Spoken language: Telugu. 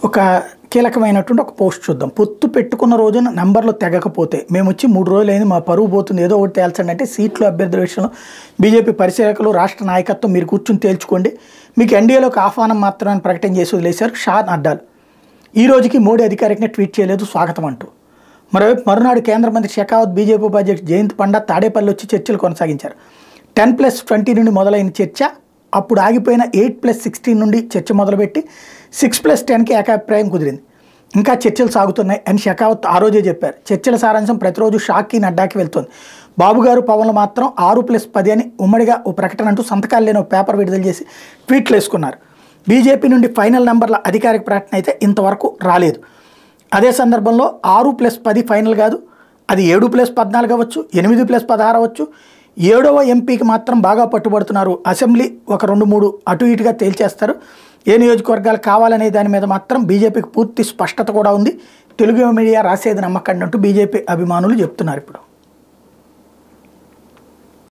ఒక కీలకమైనటువంటి ఒక పోస్ట్ చూద్దాం. పొత్తు పెట్టుకున్న రోజున నంబర్లు తెగకపోతే మేము వచ్చి 3 రోజులైంది, మా పరువు పోతుంది, ఏదో ఒకటి తేల్చండి అంటే సీట్లు అభ్యర్థుల విషయంలో బీజేపీ పరిశీలకులు రాష్ట్ర నాయకత్వం మీరు కూర్చుని తేల్చుకోండి, మీకు ఎన్డీఏలోకి ఆహ్వానం మాత్రమే ప్రకటన చేసి వదిలేశారు షా నడ్డాలు. ఈ రోజుకి మోడీ అధికారికంగా ట్వీట్ చేయలేదు స్వాగతం అంటూ. మరోవైపు మరునాడు కేంద్ర మంత్రి షెకావత్, బీజేపీ ఉపాధ్యక్షుడు జయంత్ పండా తాడేపల్లి వచ్చి చర్చలు కొనసాగించారు. 10+20 నుండి మొదలైన చర్చ అప్పుడు ఆగిపోయిన 8+16 నుండి చర్చ మొదలుపెట్టి 6+10కి ఏకాభిప్రాయం కుదిరింది. ఇంకా చర్చలు సాగుతున్నాయి అని షెకావత్ ఆ రోజే చెప్పారు. చర్చల సారాంశం ప్రతిరోజు షాకి, నడ్డాకి వెళ్తోంది. బాబు గారు, పవన్లు మాత్రం 6+10 అని ఉమ్మడిగా ఓ ప్రకటన అంటూ సంతకాలు లేని ఓ పేపర్ విడుదల చేసి ట్వీట్లు వేసుకున్నారు. బీజేపీ నుండి ఫైనల్ నెంబర్ల అధికారిక ప్రకటన అయితే ఇంతవరకు రాలేదు. అదే సందర్భంలో 6+10 ఫైనల్ కాదు, అది 7+14 అవ్వచ్చు, 8+16 అవ్వచ్చు. 7వ ఎంపీకి మాత్రం బాగా పట్టుబడుతున్నారు. అసెంబ్లీ ఒక 2-3 అటు ఇటుగా తేల్చేస్తారు. ఏ నియోజకవర్గాలు కావాలనే దాని మీద మాత్రం బీజేపీకి పూర్తి స్పష్టత కూడా ఉంది. తెలుగు మీడియా రాసేది నమ్మకండి అంటూ బీజేపీ అభిమానులు చెప్తున్నారు ఇప్పుడు.